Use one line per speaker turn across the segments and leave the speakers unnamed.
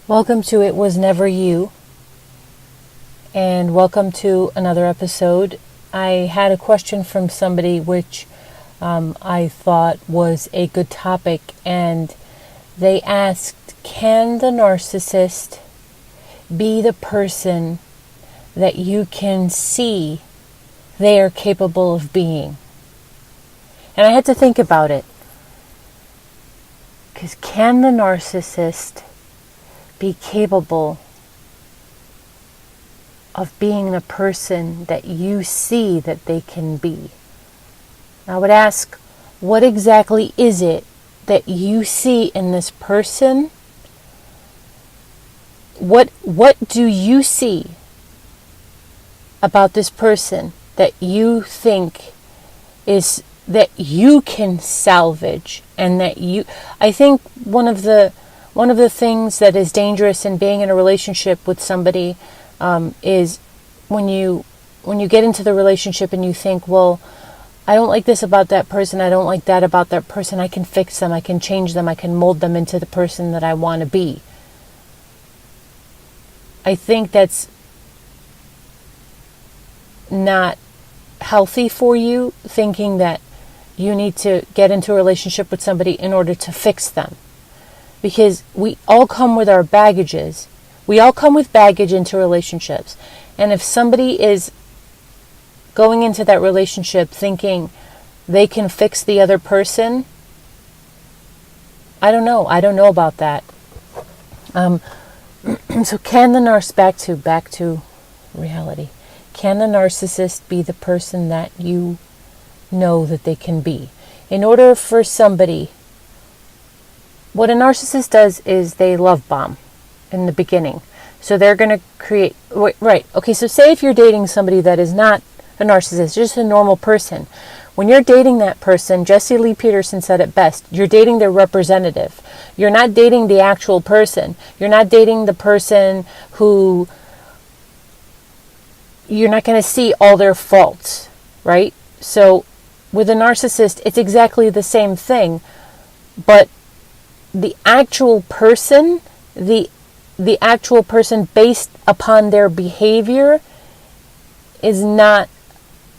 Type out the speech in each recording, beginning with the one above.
Welcome to It Was Never You, and welcome to another episode. I had a question from somebody which I thought was a good topic, and they asked, can the narcissist be the person that you can see they are capable of being? And I had to think about it, because can the narcissist be capable of being the person that you see that they can be? I would ask, what exactly is it that you see in this person? What do you see about this person that you think is that you can salvage, and that I think one of the things that is dangerous in being in a relationship with somebody is when you get into the relationship and you think, well, I don't like this about that person, I don't like that about that person, I can fix them, I can change them, I can mold them into the person that I want to be. I think that's not healthy for you, thinking that you need to get into a relationship with somebody in order to fix them. Because we all come with our baggages. We all come with baggage into relationships. And if somebody is going into that relationship thinking they can fix the other person, I don't know. I don't know about that. So can the back to reality. Can the narcissist be the person that you know that they can be? In order for somebody, what a narcissist does is they love bomb in the beginning. So they're going to create, right, okay, so say if you're dating somebody that is not a narcissist, just a normal person. When you're dating that person, Jesse Lee Peterson said it best, you're dating their representative. You're not dating the actual person. You're not dating the person who you're not going to see all their faults, right? So with a narcissist, it's exactly the same thing, but the actual person, the actual person based upon their behavior is not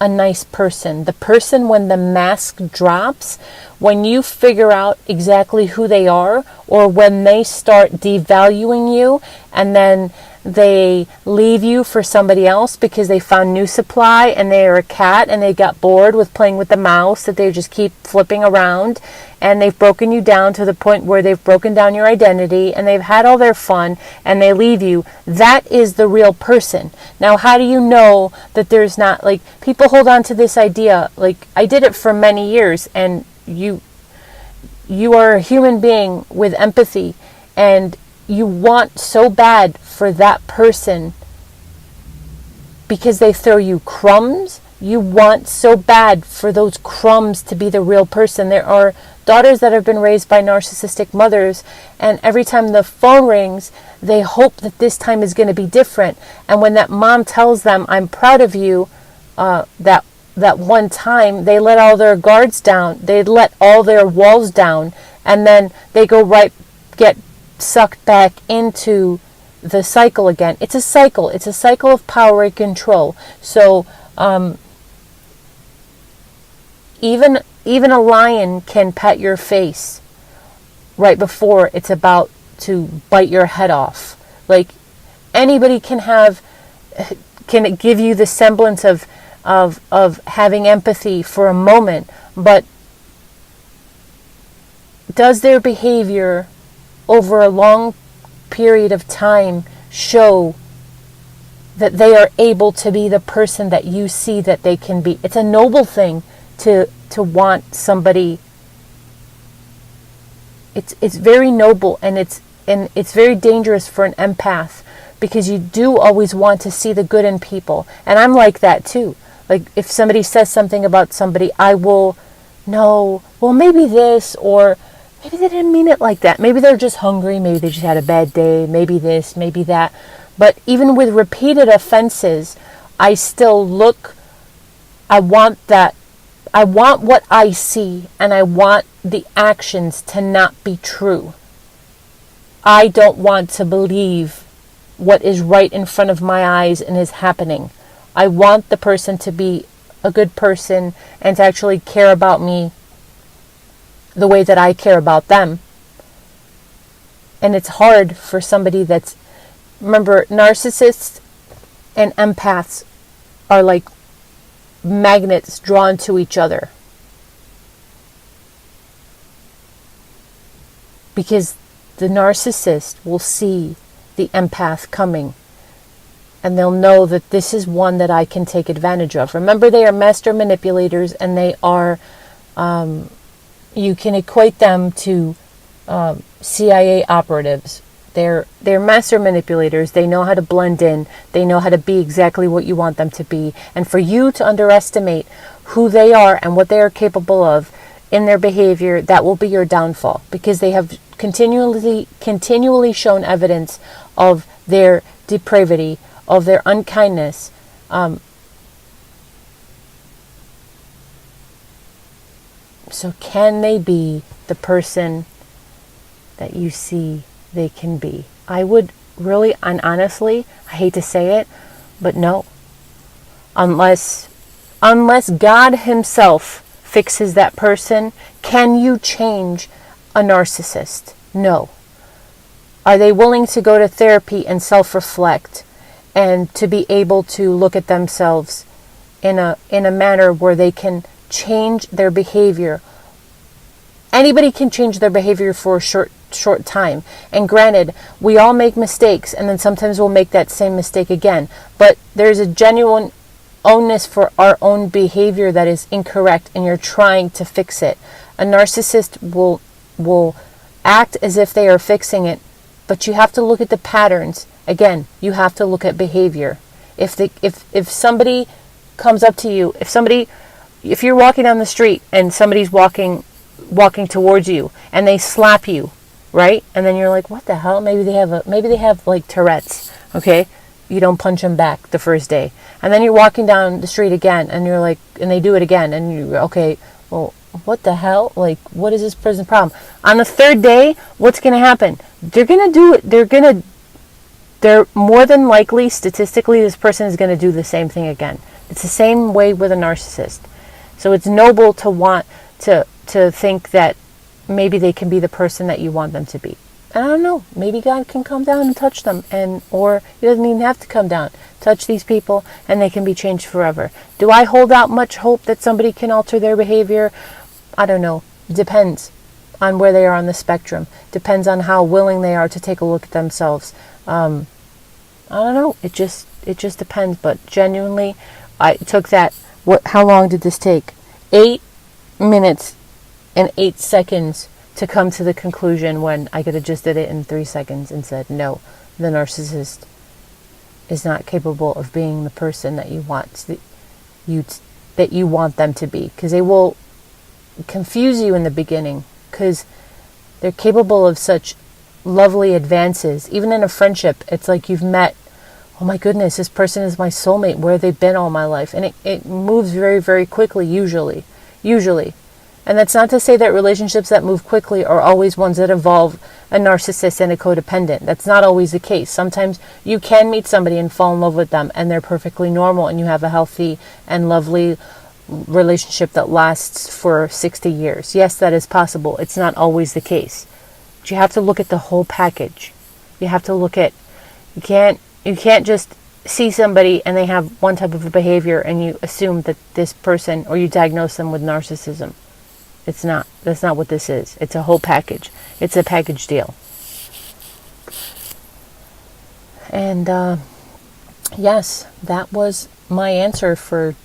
a nice person. The person, when the mask drops, when you figure out exactly who they are, or when they start devaluing you and then they leave you for somebody else because they found new supply and they are a cat and they got bored with playing with the mouse that they just keep flipping around, and they've broken you down to the point where they've broken down your identity and they've had all their fun and they leave you, that is the real person. Now, how do you know that there's not, like, people hold on to this idea, like, I did it for many years, and you are a human being with empathy, and you want so bad for that person because they throw you crumbs. You want so bad for those crumbs to be the real person. There are daughters that have been raised by narcissistic mothers, and every time the phone rings, they hope that this time is going to be different. And when that mom tells them, I'm proud of you, that one time, they let all their guards down. They let all their walls down, and then they go get sucked back into the cycle again. It's a cycle. It's a cycle of power and control. So even a lion can pet your face right before it's about to bite your head off. Like, anybody can give you the semblance of having empathy for a moment, but does their behavior over a long period of time show that they are able to be the person that you see that they can be? It's a noble thing to want somebody. It's very noble, and it's very dangerous for an empath, because you do always want to see the good in people. And I'm like that too. Like, if somebody says something about somebody, I will know, well, maybe this, or maybe they didn't mean it like that. Maybe they're just hungry. Maybe they just had a bad day. Maybe this, maybe that. But even with repeated offenses, I still look, I want what I see, and I want the actions to not be true. I don't want to believe what is right in front of my eyes and is happening. I want the person to be a good person and to actually care about me the way that I care about them. And it's hard for somebody that's... Remember, narcissists and empaths are like magnets drawn to each other. Because the narcissist will see the empath coming, and they'll know that this is one that I can take advantage of. Remember, they are master manipulators, and they are, you can equate them to CIA operatives. They're master manipulators. They know how to blend in. They know how to be exactly what you want them to be. And for you to underestimate who they are and what they are capable of in their behavior, that will be your downfall, because they have continually shown evidence of their depravity, of their unkindness. So can they be the person that you see they can be? I would really, and honestly, I hate to say it, but no. Unless God himself fixes that person, can you change a narcissist? No. Are they willing to go to therapy and self-reflect and to be able to look at themselves in a manner where they can change their behavior? Anybody can change their behavior for a short time. And granted, we all make mistakes, and then sometimes we'll make that same mistake again. But there's a genuine ownness for our own behavior that is incorrect, and you're trying to fix it. A narcissist will act as if they are fixing it, but you have to look at the patterns. Again, you have to look at behavior. If somebody comes up to you, if you're walking down the street and somebody's walking towards you and they slap you, right? And then you're like, what the hell? Maybe they have like Tourette's, okay? You don't punch them back the first day. And then you're walking down the street again and you're like, and they do it again, and you're okay, well, what the hell? Like, what is this person's problem? On the third day, what's going to happen? They're going to do it. They're more than likely, statistically, this person is going to do the same thing again. It's the same way with a narcissist. So it's noble to want to think that maybe they can be the person that you want them to be. And I don't know, maybe God can come down and touch them, or he doesn't even have to come down. Touch these people and they can be changed forever. Do I hold out much hope that somebody can alter their behavior? I don't know. Depends on where they are on the spectrum. Depends on how willing they are to take a look at themselves. I don't know. It just depends. But genuinely, I took that. How long did this take? 8 minutes and 8 seconds to come to the conclusion, when I could have just did it in 3 seconds and said, no, the narcissist is not capable of being the person that you want them to be, because they will confuse you in the beginning, because they're capable of such lovely advances. Even in a friendship, it's like you've met, oh my goodness, this person is my soulmate. Where have they been all my life? And it moves very, very quickly, usually. And that's not to say that relationships that move quickly are always ones that involve a narcissist and a codependent. That's not always the case. Sometimes you can meet somebody and fall in love with them, and they're perfectly normal, and you have a healthy and lovely relationship that lasts for 60 years. Yes, that is possible. It's not always the case. But you have to look at the whole package. You have to look at, you can't just see somebody and they have one type of a behavior and you assume that this person, or you diagnose them with narcissism. It's not. That's not what this is. It's a whole package. It's a package deal. And yes, that was my answer for,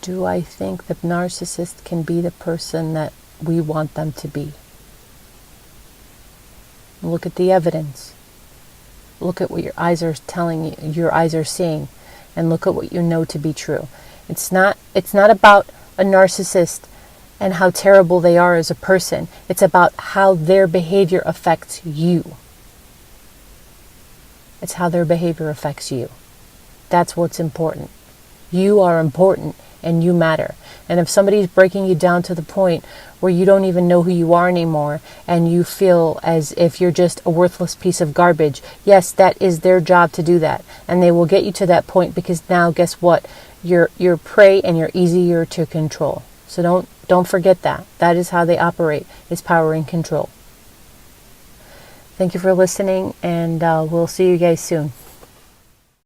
do I think the narcissist can be the person that we want them to be? Look at the evidence. Look at what your eyes are telling you, your eyes are seeing, and look at what you know to be true. It's not about a narcissist and how terrible they are as a person. It's about how their behavior affects you. It's how their behavior affects you. That's what's important. You are important and you matter. And if somebody's breaking you down to the point where you don't even know who you are anymore and you feel as if you're just a worthless piece of garbage, yes, that is their job to do that. And they will get you to that point because now, guess what? You're prey and you're easier to control. So don't forget that. That is how they operate, is power and control. Thank you for listening, and we'll see you guys soon.